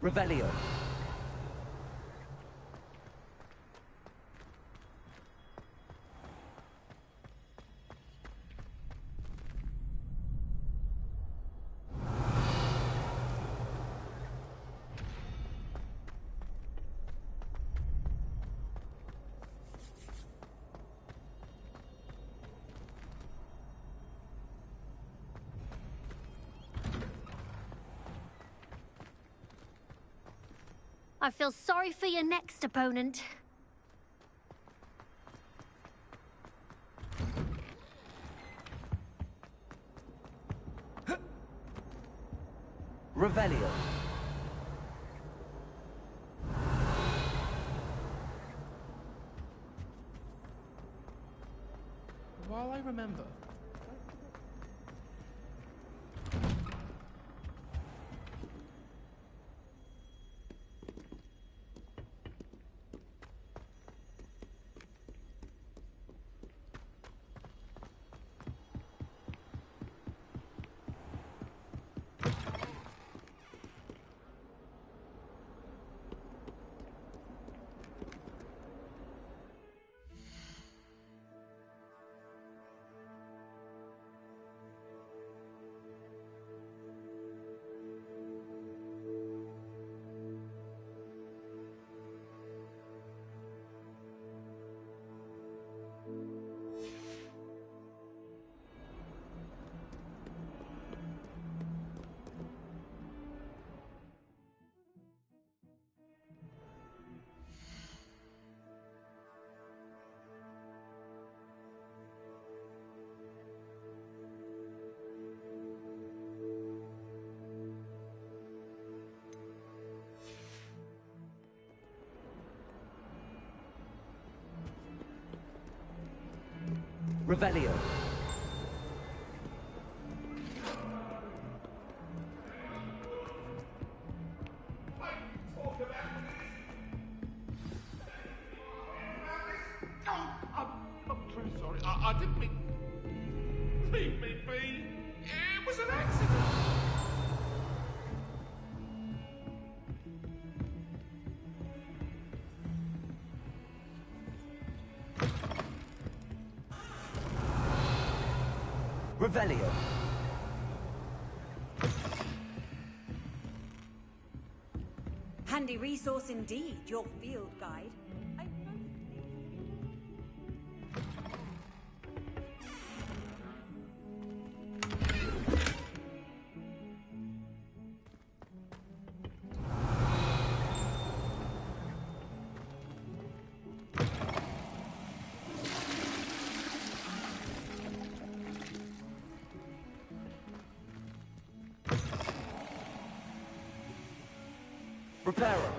Revelio. I feel sorry for your next opponent. Revelio. While I remember. Revelio. I'm truly sorry. I didn't mean... Leave me be. It was an accident. Revelio. Handy resource indeed, your field guide. Reparo.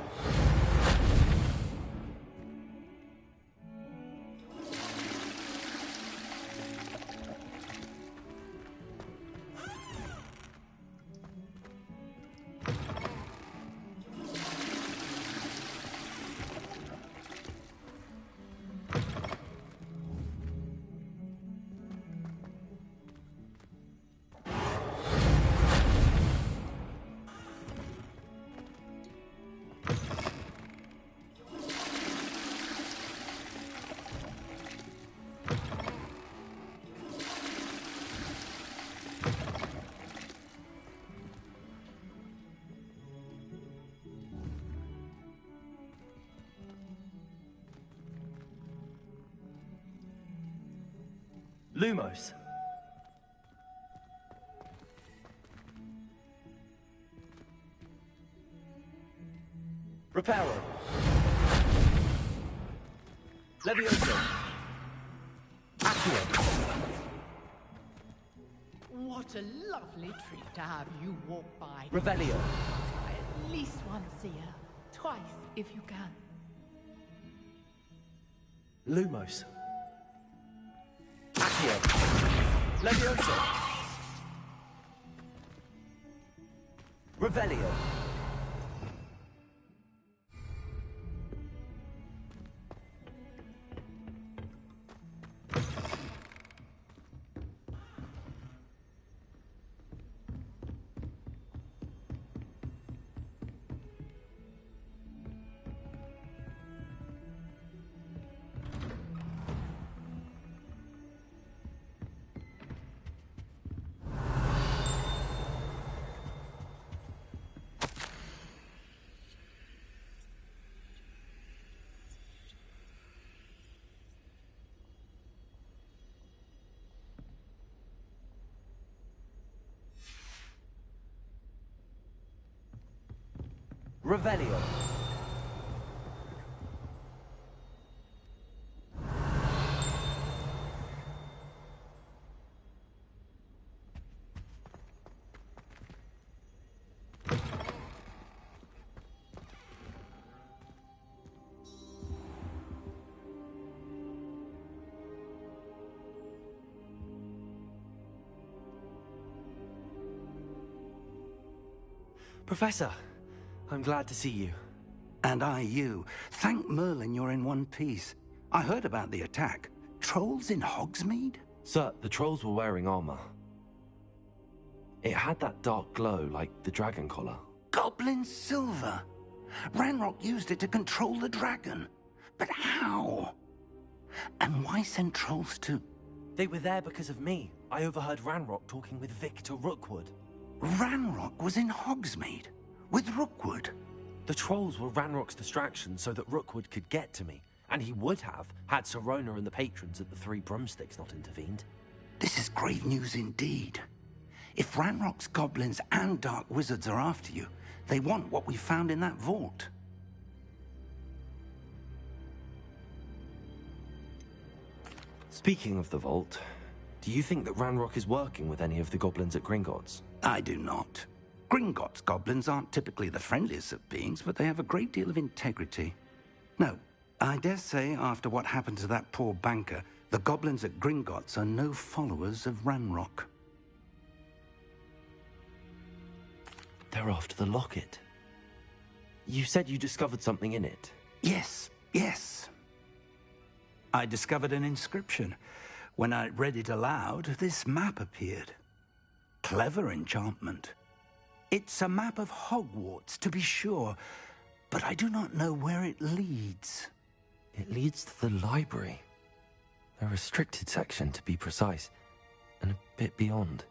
Lumos. Reparo. Levioso. Accio. What a lovely treat to have you walk by. Revelio. At least once a year. Twice, if you can. Lumos. Accio. Levioso. Revelio. Revelio. Professor, I'm glad to see you. And I you. Thank Merlin you're in one piece. I heard about the attack. Trolls in Hogsmeade? Sir, the trolls were wearing armor. It had that dark glow like the dragon collar. Goblin silver. Ranrock used it to control the dragon. But how? And why send trolls to... They were there because of me. I overheard Ranrock talking with Victor Rookwood. Ranrock was in Hogsmeade? With Rookwood? The trolls were Ranrock's distraction so that Rookwood could get to me. And he would have, had Sirona and the patrons at the Three Broomsticks not intervened. This is grave news indeed. If Ranrock's goblins and dark wizards are after you, they want what we found in that vault. Speaking of the vault, do you think that Ranrock is working with any of the goblins at Gringotts? I do not. Gringotts goblins aren't typically the friendliest of beings, but they have a great deal of integrity. No, I dare say after what happened to that poor banker, the goblins at Gringotts are no followers of Ranrock. They're after the locket. You said you discovered something in it. Yes. I discovered an inscription. When I read it aloud, this map appeared. Clever enchantment. It's a map of Hogwarts, to be sure, but I do not know where it leads. It leads to the library. A restricted section, to be precise, and a bit beyond.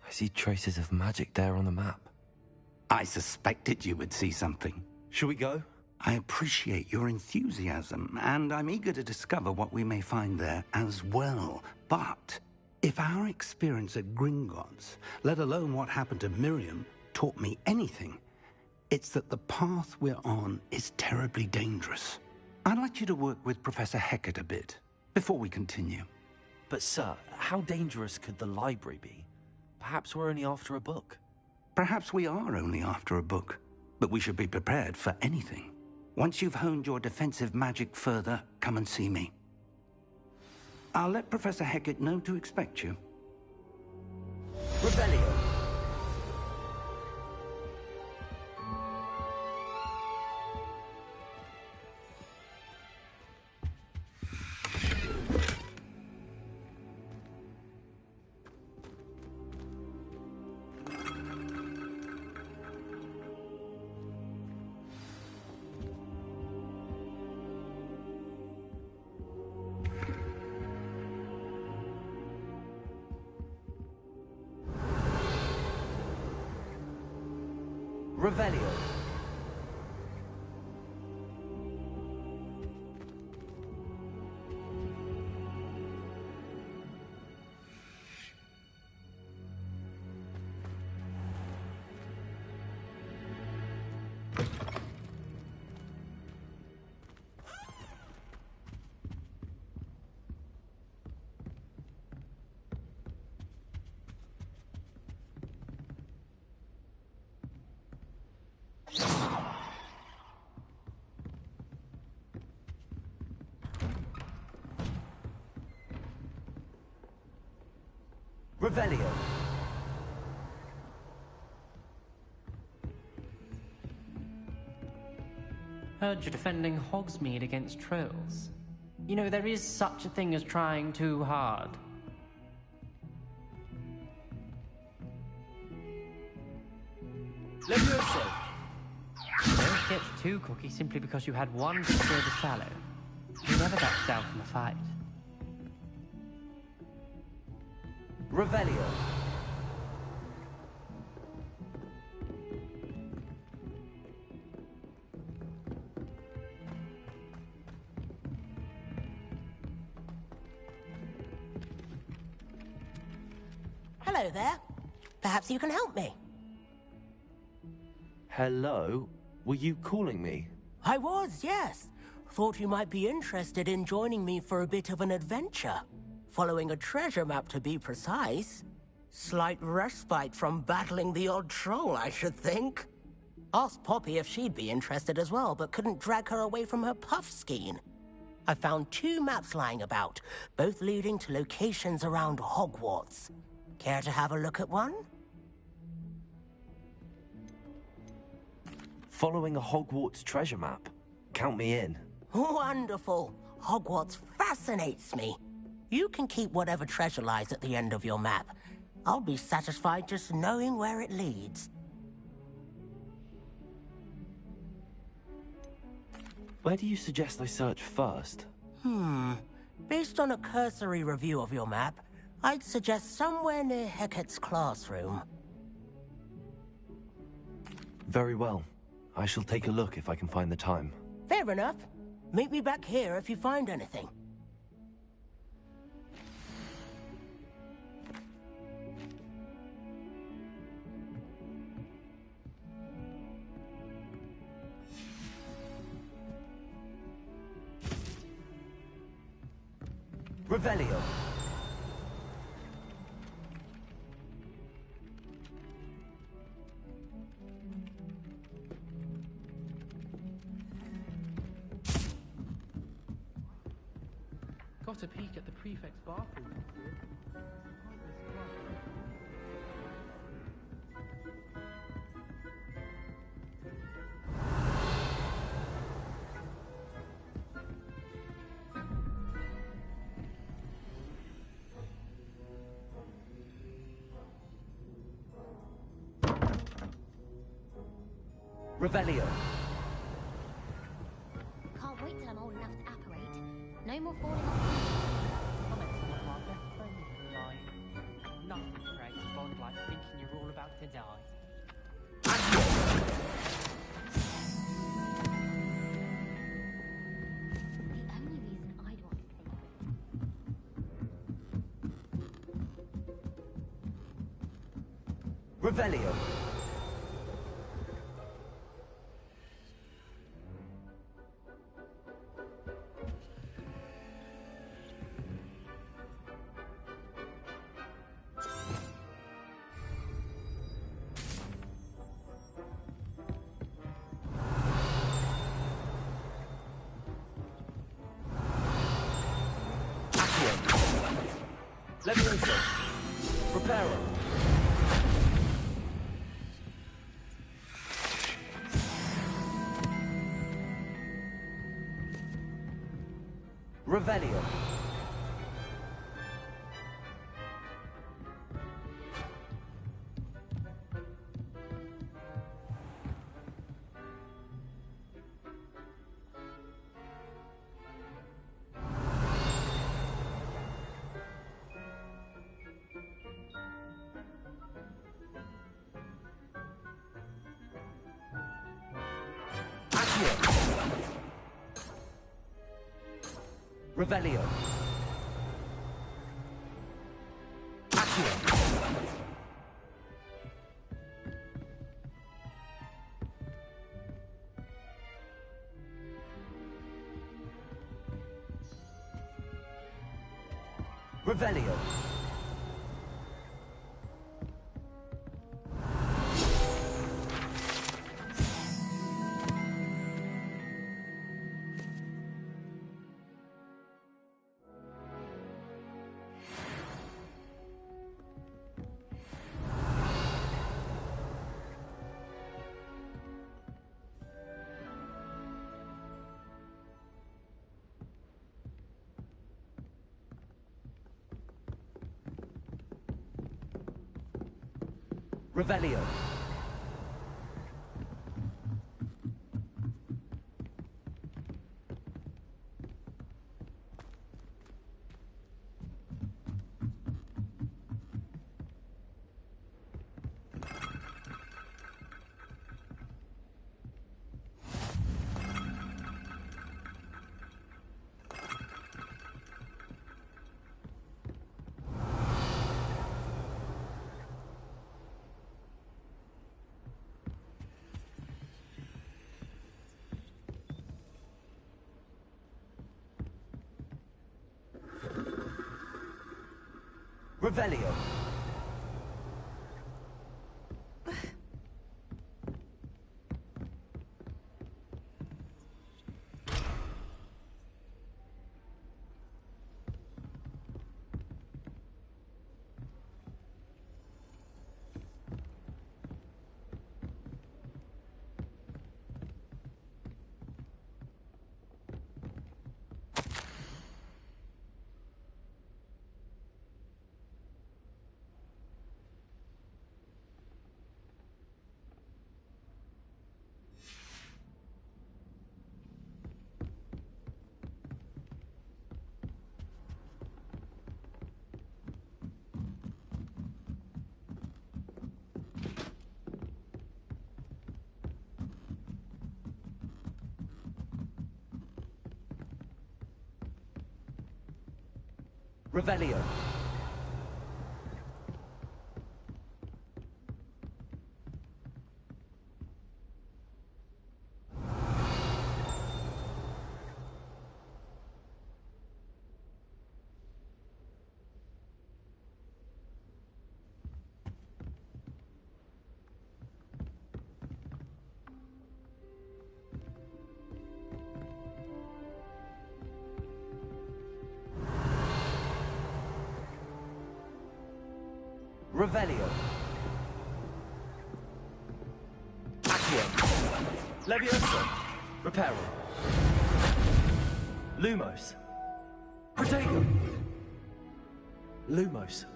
I see traces of magic there on the map. I suspected you would see something. Shall we go? I appreciate your enthusiasm, and I'm eager to discover what we may find there as well. But if our experience at Gringotts, let alone what happened to Miriam, taught me anything, it's that the path we're on is terribly dangerous. I'd like you to work with Professor Hecat a bit before we continue. But sir, how dangerous could the library be? Perhaps we're only after a book. Perhaps we are only after a book, but we should be prepared for anything. Once you've honed your defensive magic further, come and see me. I'll let Professor Hecat know to expect you. Revelio. Revelio. Revelio. Heard you're defending Hogsmeade against trolls. You know, there is such a thing as trying too hard. Levioso. Don't get too cocky simply because you had one victory of the shallow. You never back down from a fight. Revelio. Hello there. Perhaps you can help me. Hello? Were you calling me? I was, yes. Thought you might be interested in joining me for a bit of an adventure. Following a treasure map, to be precise. Slight respite from battling the odd troll, I should think. Asked Poppy if she'd be interested as well, but couldn't drag her away from her puff skein. I found 2 maps lying about, both leading to locations around Hogwarts. Care to have a look at one? Following a Hogwarts treasure map? Count me in. Wonderful. Hogwarts fascinates me. You can keep whatever treasure lies at the end of your map. I'll be satisfied just knowing where it leads. Where do you suggest I search first? Based on a cursory review of your map, I'd suggest somewhere near Hecat's classroom. Very well. I shall take a look if I can find the time. Fair enough. Meet me back here if you find anything. Revelio. Got a peek at the prefect's bathroom. Revelio. Can't wait till I'm old enough to apparate. No more falling off. Comments on one of our best friends in life. Nothing creates a bond like thinking you're all about to die. The only reason I'd want to take Revelio. Leviosa. Preparo. Revelio. Revelio. Accio. Revelio. Revelio. Revelio. Revelio. Revelio. Accio. Levioso. Reparo. Lumos. Protego. Lumos.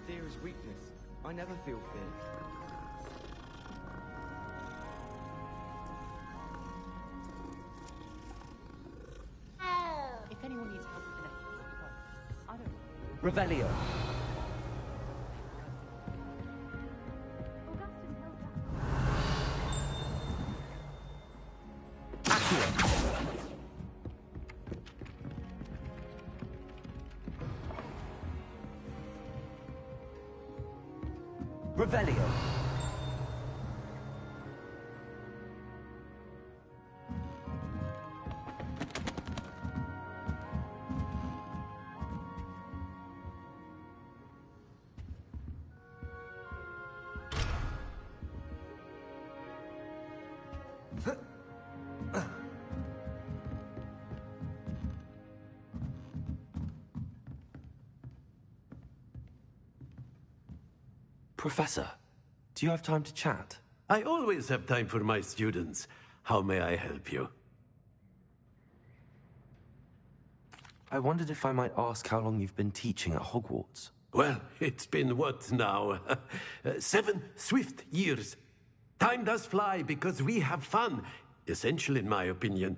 Fear is weakness. I never feel fear. If anyone needs help with an I don't know. Revelio. Revelio. Professor, do you have time to chat? I always have time for my students. How may I help you? I wondered if I might ask how long you've been teaching at Hogwarts. Well, it's been what now? 7 swift years. Time does fly because we have fun. Essential, in my opinion.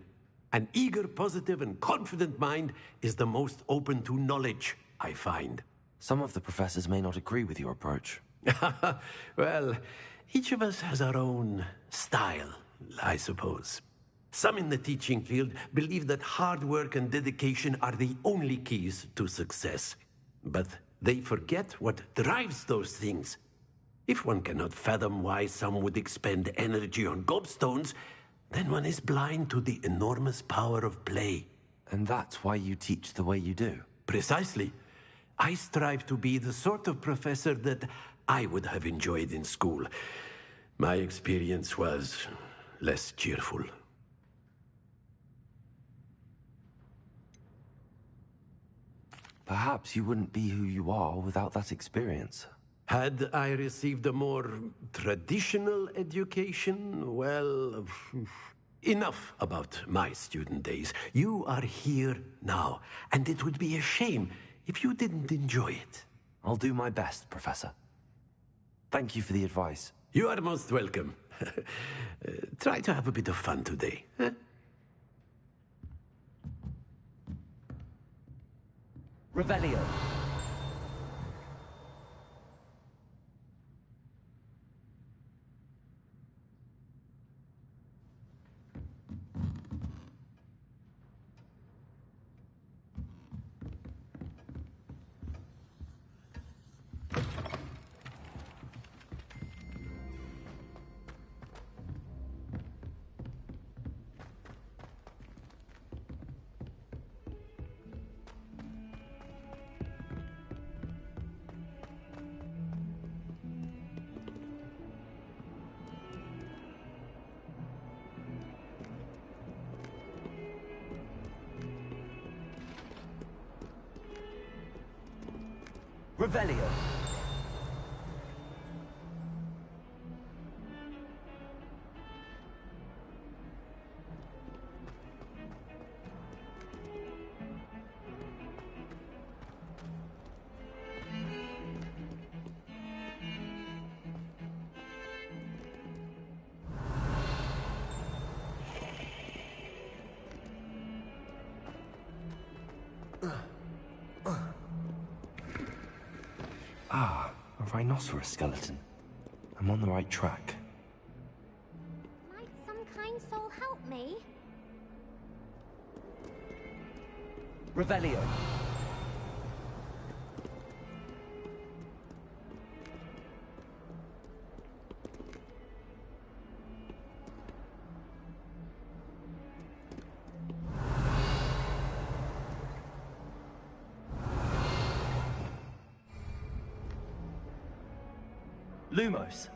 An eager, positive, and confident mind is the most open to knowledge, I find. Some of the professors may not agree with your approach. Well, each of us has our own style, I suppose. Some in the teaching field believe that hard work and dedication are the only keys to success. But they forget what drives those things. If one cannot fathom why some would expend energy on gobstones, then one is blind to the enormous power of play. And that's why you teach the way you do? Precisely. I strive to be the sort of professor that I would have enjoyed in school. My experience was less cheerful. Perhaps you wouldn't be who you are without that experience. Had I received a more traditional education, well, enough about my student days. You are here now, and it would be a shame if you didn't enjoy it. I'll do my best, Professor. Thank you for the advice. You are most welcome. Try to have a bit of fun today. Huh? Revelio. Revelio. Ah, a rhinoceros skeleton. I'm on the right track. Might some kind soul help me? Revelio. Lumos.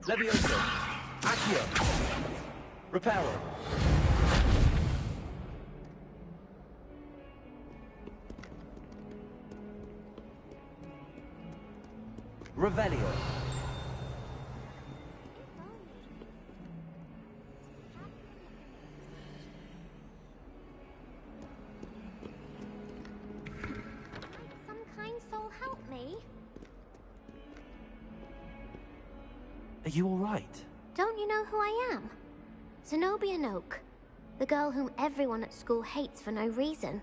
Levioso. Accio. Reparo. Revelio. Some kind soul help me? Are you all right? Don't you know who I am? Zenobia Noak, the girl whom everyone at school hates for no reason.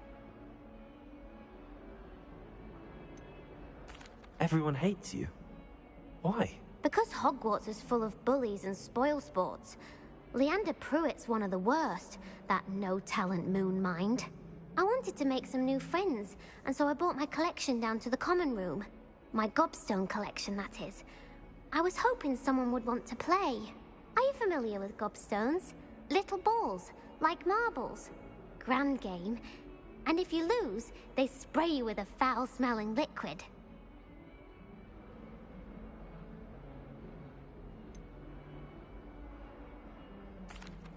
Everyone hates you. Why? Because Hogwarts is full of bullies and spoilsports. Leander Pruitt's one of the worst, that no-talent moon mind. I wanted to make some new friends, and so I brought my collection down to the common room. My gobstone collection, that is. I was hoping someone would want to play. Are you familiar with gobstones? Little balls, like marbles. Grand game. And if you lose, they spray you with a foul-smelling liquid.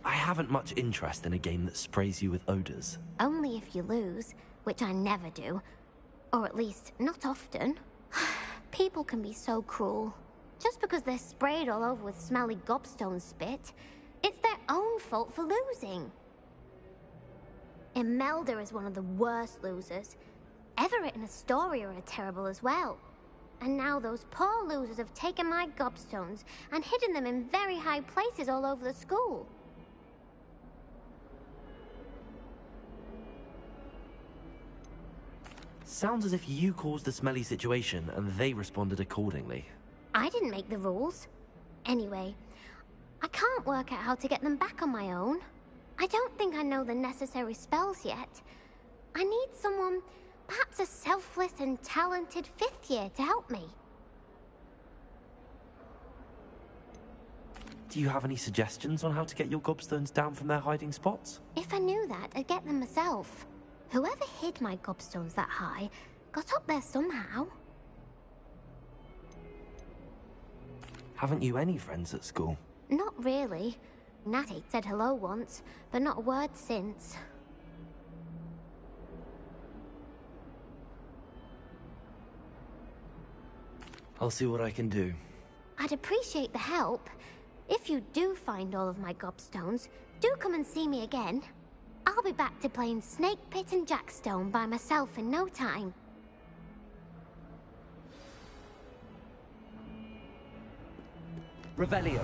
I haven't much interest in a game that sprays you with odors. Only if you lose, which I never do. Or at least, not often. People can be so cruel. Just because they're sprayed all over with smelly gobstone spit, it's their own fault for losing. Imelda is one of the worst losers. Everett and Astoria are terrible as well. And now those poor losers have taken my gobstones and hidden them in very high places all over the school. Sounds as if you caused the smelly situation and they responded accordingly. I didn't make the rules. Anyway, I can't work out how to get them back on my own. I don't think I know the necessary spells yet. I need someone, perhaps a selfless and talented fifth year to help me. Do you have any suggestions on how to get your gobstones down from their hiding spots? If I knew that, I'd get them myself. Whoever hid my gobstones that high got up there somehow. Haven't you any friends at school? Not really. Natty said hello once, but not a word since. I'll see what I can do. I'd appreciate the help. If you do find all of my gobstones, do come and see me again. I'll be back to playing Snake Pit and Jackstone by myself in no time. Revelio.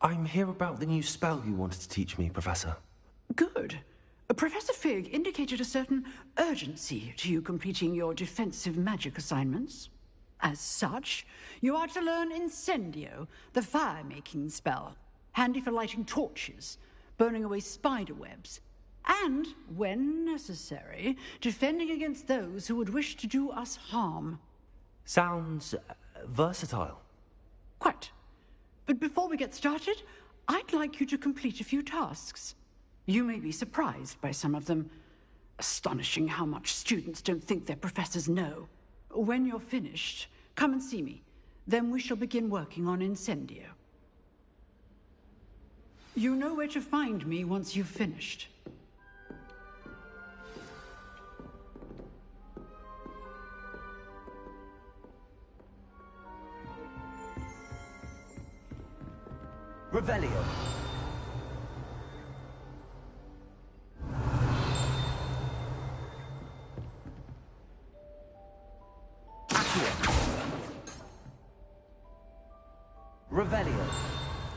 I'm here about the new spell you wanted to teach me, Professor. Good. Professor Fig indicated a certain urgency to you completing your defensive magic assignments. As such, you are to learn Incendio, the fire-making spell, handy for lighting torches, burning away spider webs, and, when necessary, defending against those who would wish to do us harm. Sounds versatile. Quite. But before we get started, I'd like you to complete a few tasks. You may be surprised by some of them. Astonishing how much students don't think their professors know. When you're finished, come and see me. Then we shall begin working on Incendio. You know where to find me once you've finished. Revelio. Revelio.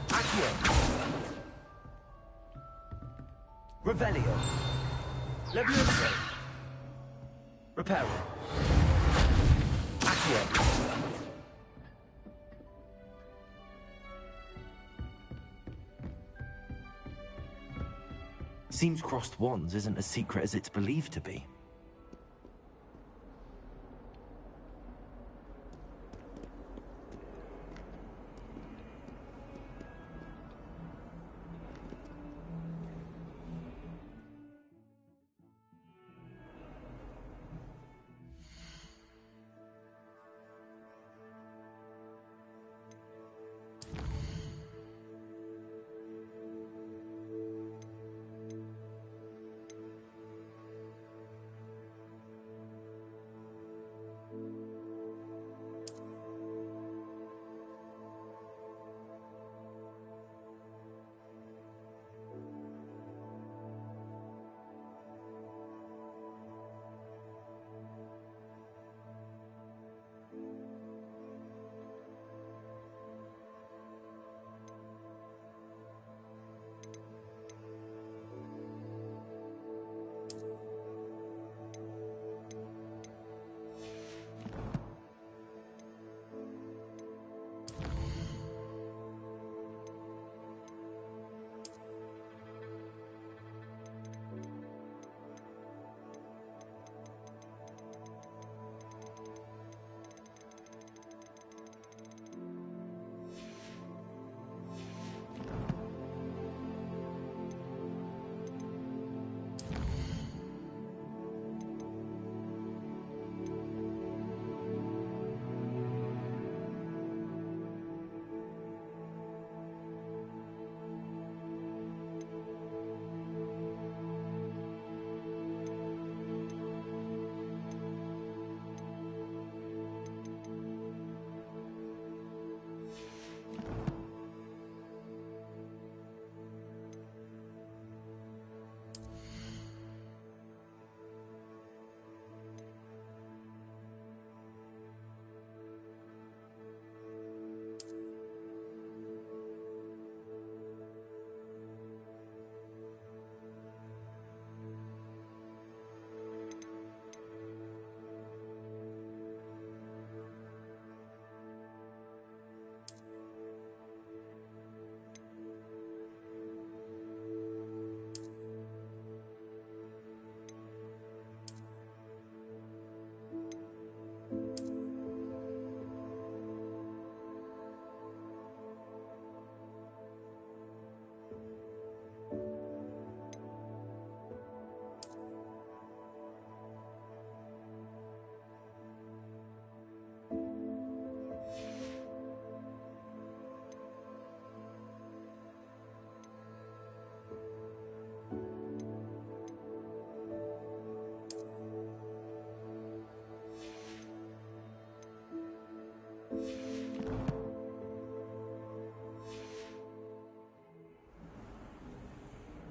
Accio. Revelio. Levioso. Reparo. Accio. Seems crossed wands isn't as secret as it's believed to be.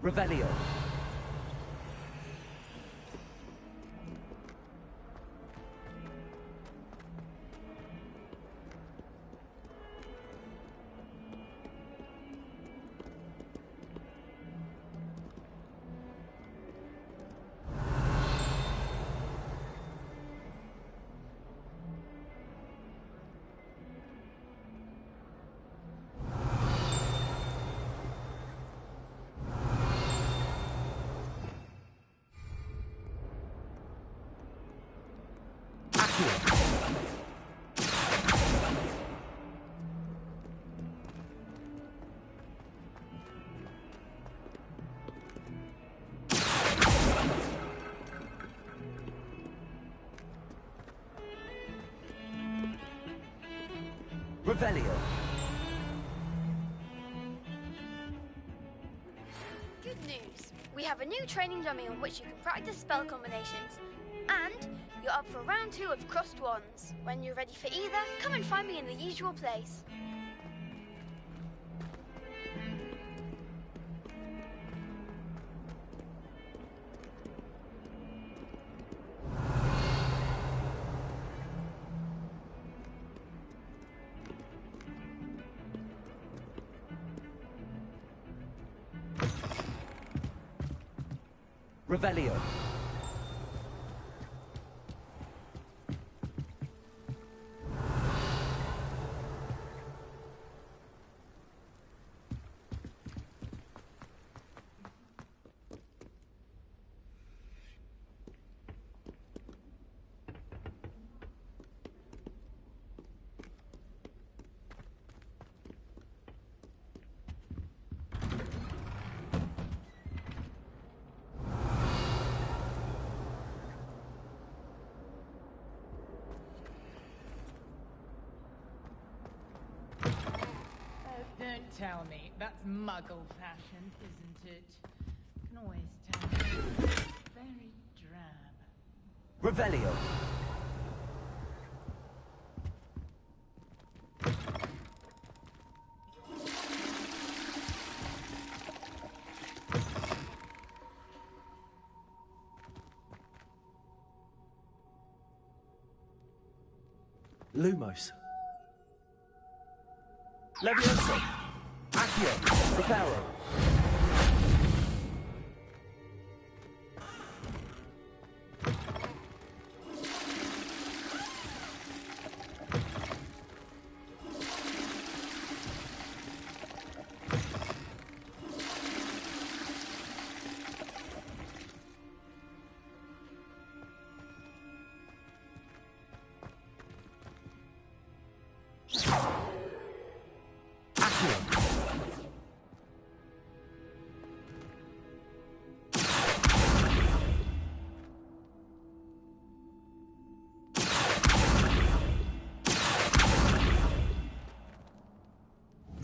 Revelio. Revelio. Good news. We have a new training dummy on which you can practice spell combinations. And you're up for round 2 of Crossed Wands. When you're ready for either, come and find me in the usual place. Revelio. Don't tell me. That's muggle-fashioned, isn't it? Can always tell. Very drab. Revelio. Lumos. Levioso. Accio. Reparo.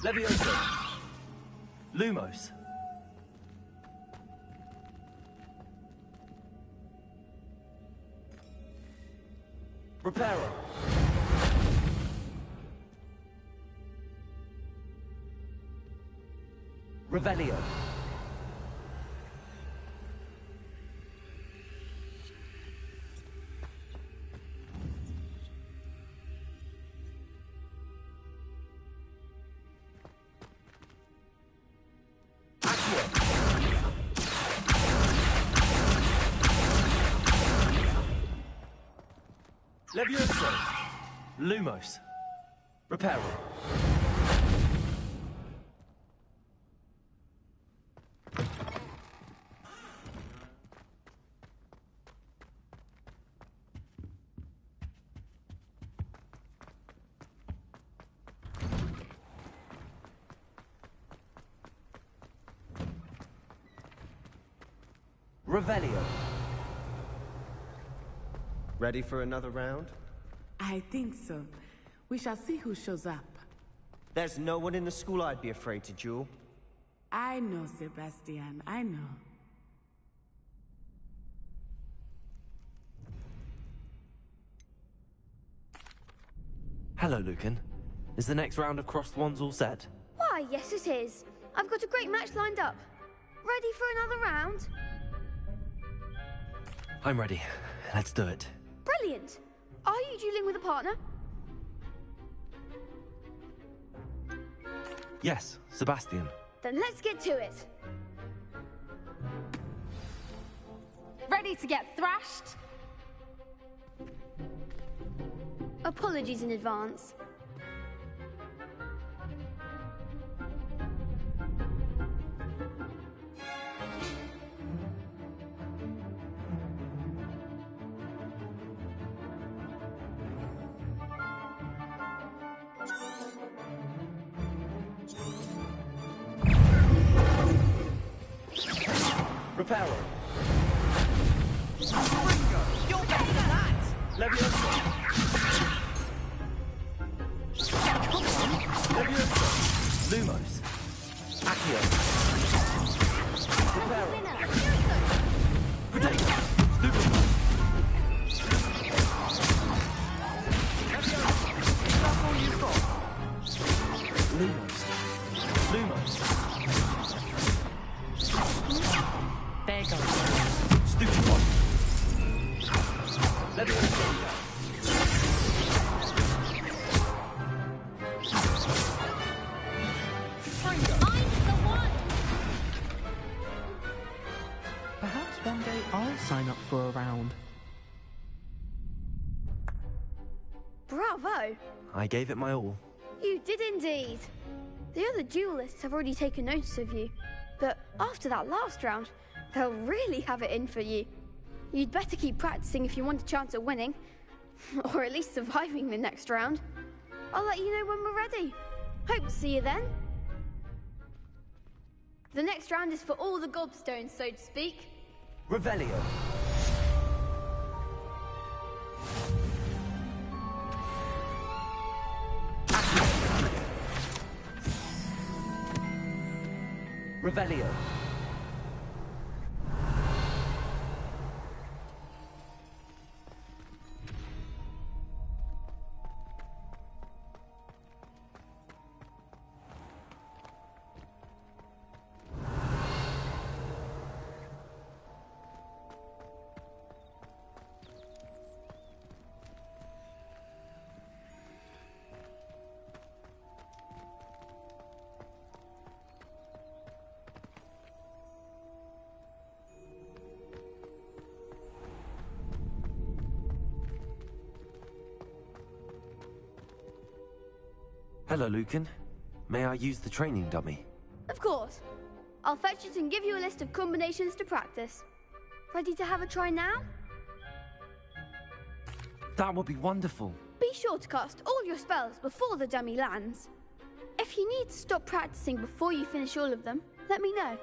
Levioso. Lumos. Reparo. Revelio. Levioso. Lumos. Reparo. Revelio. Ready for another round? I think so. We shall see who shows up. There's no one in the school I'd be afraid to duel. I know, Sebastian. I know. Hello, Lucan. Is the next round of Crossed Wands all set? Why, yes it is. I've got a great match lined up. Ready for another round? I'm ready. Let's do it. Brilliant. Are you dueling with a partner? Yes, Sebastian. Then let's get to it. Ready to get thrashed? Apologies in advance. Reparo. You're better than that! Levioso. Lumos. Accio. Preparo. Potato. Stupefy. That's all you've got. Lumos. Lumos. There goes. Stupefy. Leviosa. Perhaps one day I'll sign up for a round. Bravo! I gave it my all. You did indeed. The other duelists have already taken notice of you, but after that last round, they'll really have it in for you. You'd better keep practicing if you want a chance at winning, or at least surviving the next round. I'll let you know when we're ready. Hope to see you then. The next round is for all the gobstones, so to speak. Revelio. Revelio. Hello, Lucan. May I use the training dummy? Of course. I'll fetch it and give you a list of combinations to practice. Ready to have a try now? That would be wonderful. Be sure to cast all your spells before the dummy lands. If you need to stop practicing before you finish all of them, let me know.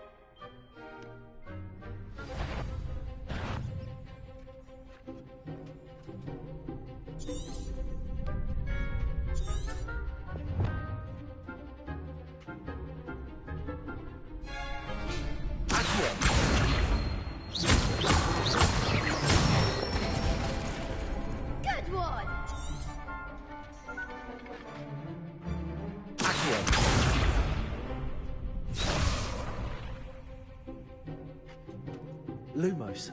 Good one! Lumos.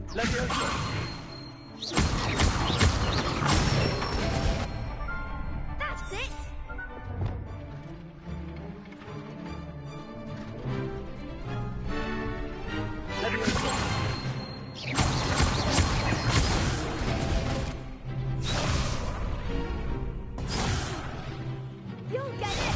Leviosa. That's it! You'll get it!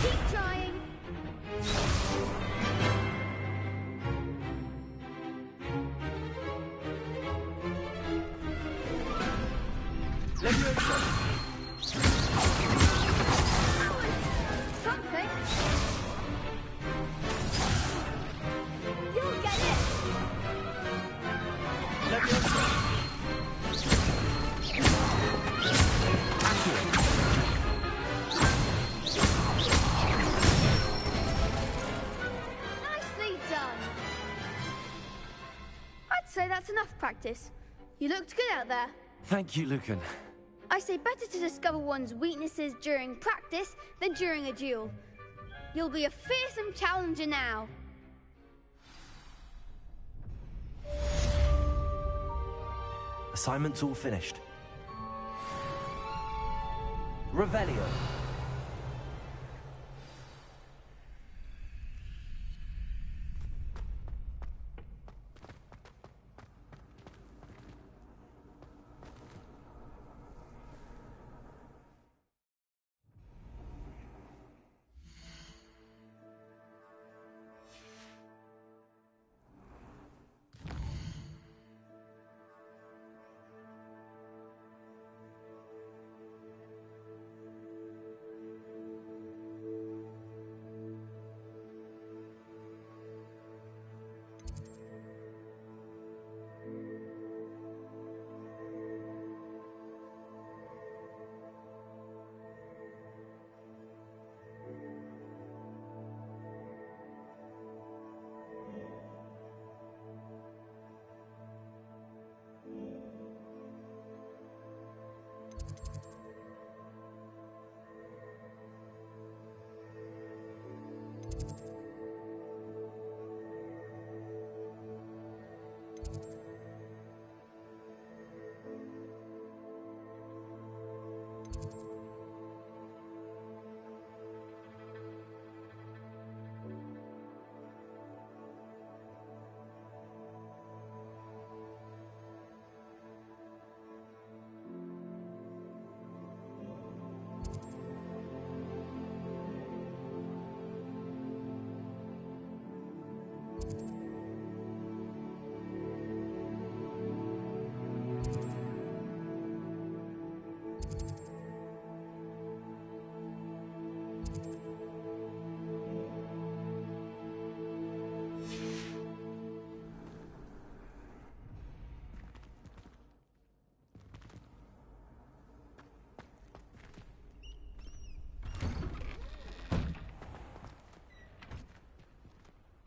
Keep trying! Something! You'll get it! Nicely done! I'd say that's enough practice. You looked good out there. Thank you, Lucan. I say better to discover one's weaknesses during practice than during a duel. You'll be a fearsome challenger now. Assignment's all finished. Revelio.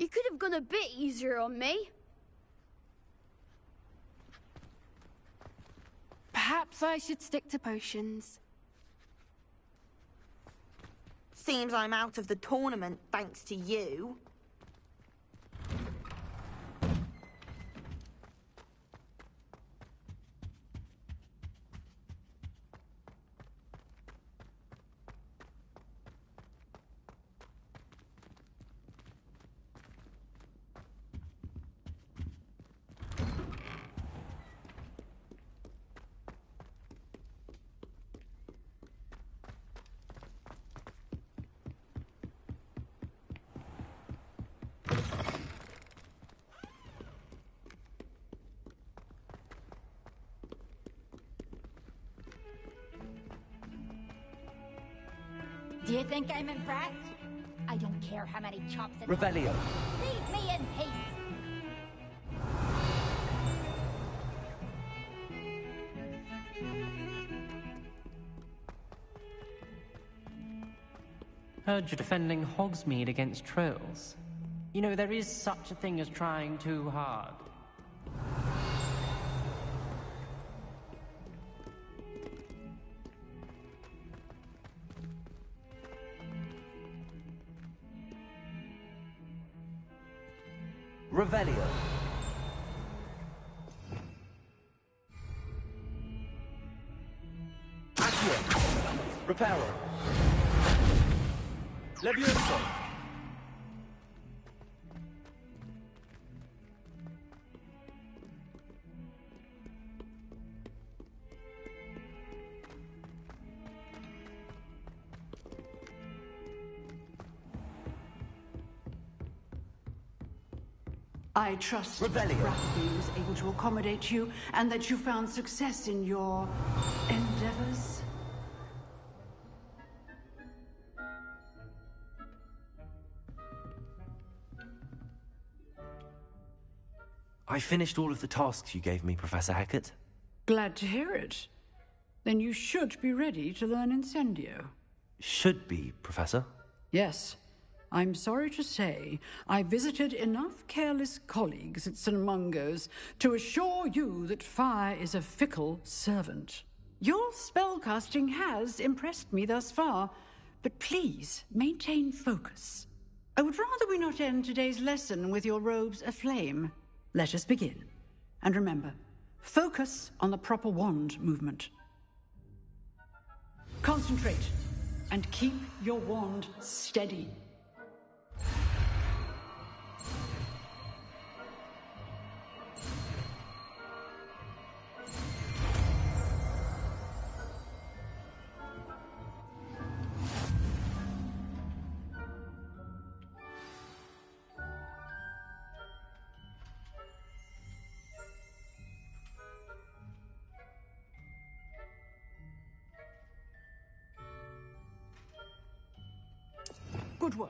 You could have gone a bit easier on me. Perhaps I should stick to potions. Seems I'm out of the tournament thanks to you. Do you think I'm impressed? I don't care how many chops and Revelio. Leave me in peace. Heard you're defending Hogsmeade against trolls. You know, there is such a thing as trying too hard. Revelio. Accio. Reparo. Levioso. I trust that Bradley was able to accommodate you and that you found success in your endeavors. I finished all of the tasks you gave me, Professor Hackett. Glad to hear it. Then you should be ready to learn Incendio. Should be, Professor. Yes. I'm sorry to say, I visited enough careless colleagues at St. Mungo's to assure you that fire is a fickle servant. Your spellcasting has impressed me thus far, but please maintain focus. I would rather we not end today's lesson with your robes aflame. Let us begin. And remember, focus on the proper wand movement. Concentrate, and keep your wand steady. Good work.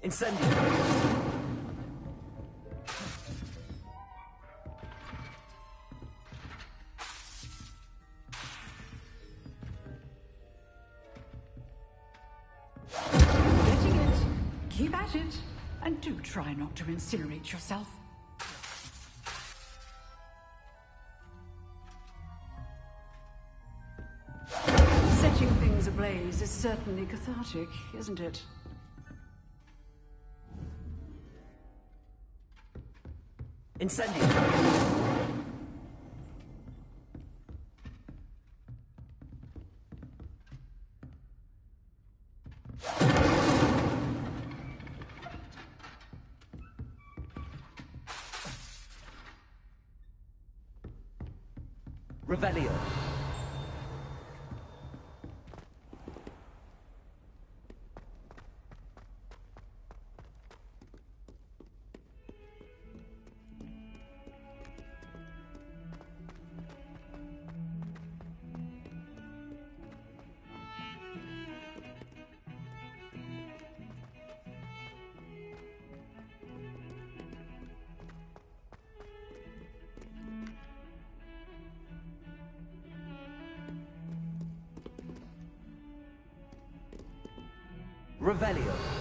Incendio. Getting it. Keep at it. And do try not to incinerate yourself. Setting things ablaze is certainly cathartic, isn't it? Incendio. Revelio. Revelio.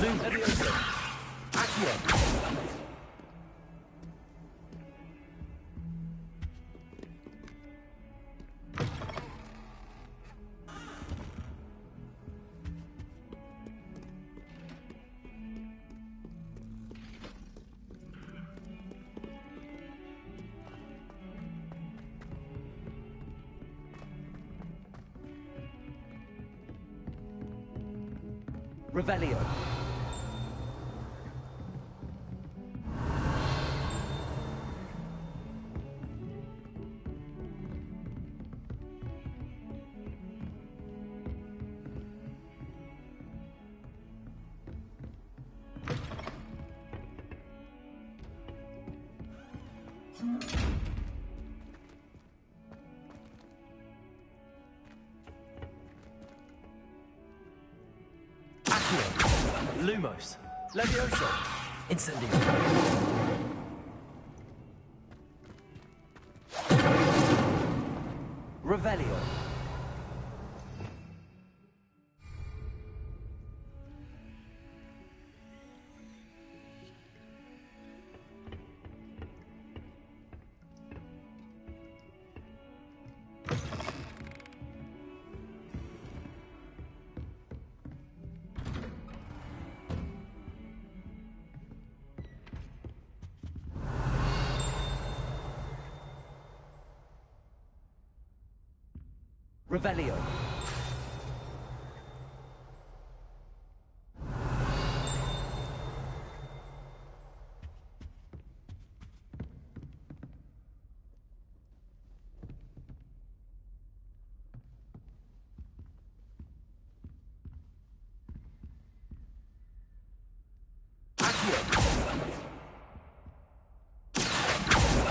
Levioso. Accio. Revelio. Lumos. Levioso. Incendio. Revelio. Revelio.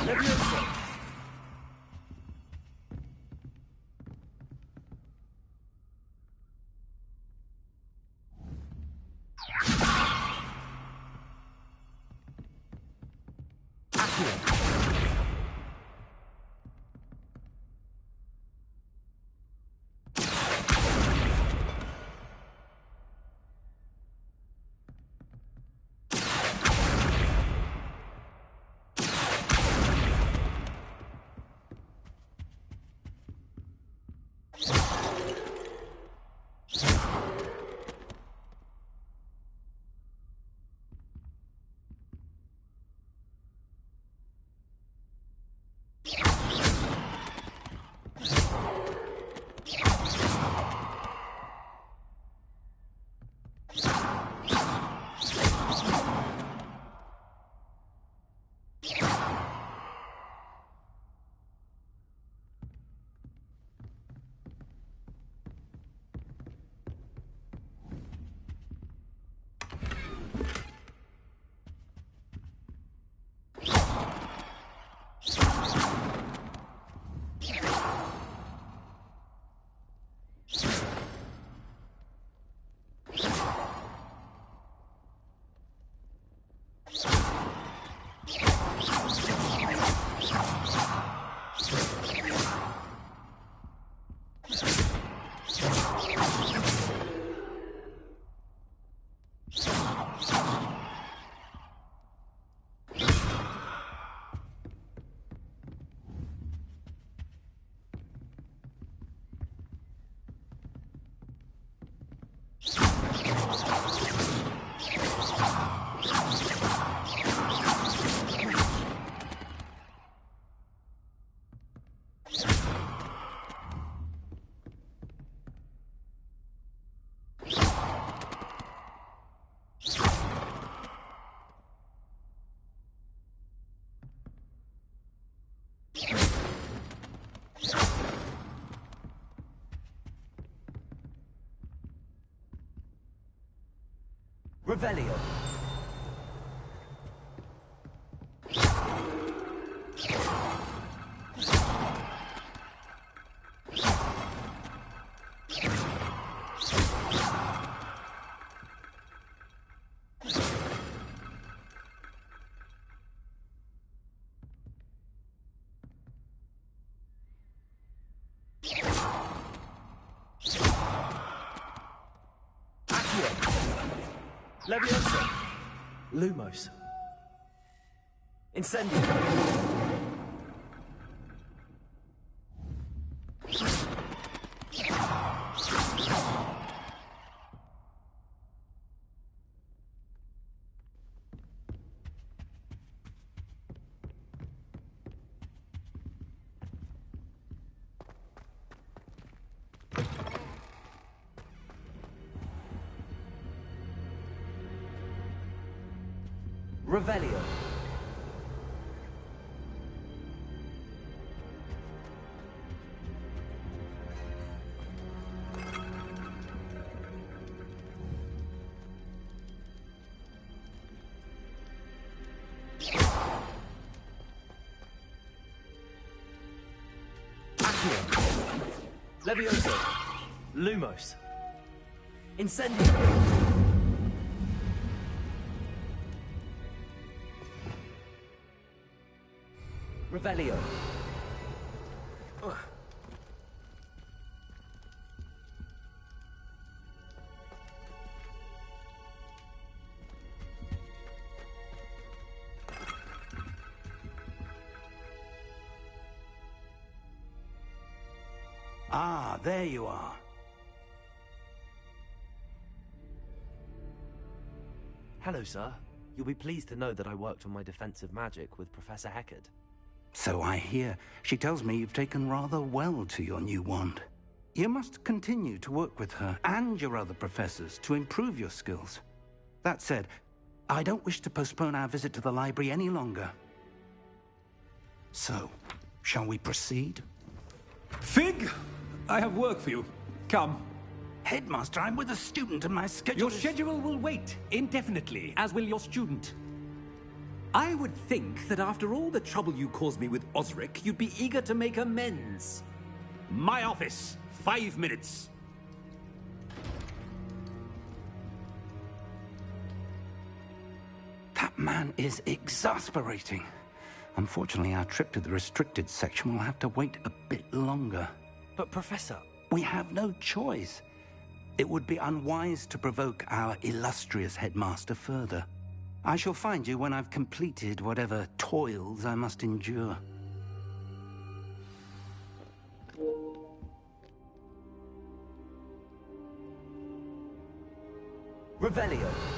Levioso. Revelio. Leviosa. Lumos. Incendio. Revelio. Leviosa. Lumos. Incendio. Revelio. Ah, there you are. Hello, sir. You'll be pleased to know that I worked on my defensive magic with Professor Heckard. So I hear. She tells me you've taken rather well to your new wand. You must continue to work with her and your other professors to improve your skills. That said, I don't wish to postpone our visit to the library any longer. So, shall we proceed? Fig! I have work for you. Come. Headmaster, I'm with a student and my schedule Your schedule will wait indefinitely, as will your student. I would think that after all the trouble you caused me with Osric, you'd be eager to make amends. My office, 5 minutes. That man is exasperating. Unfortunately, our trip to the restricted section will have to wait a bit longer. But, Professor... We have no choice. It would be unwise to provoke our illustrious headmaster further. I shall find you when I've completed whatever toils I must endure. Revelio.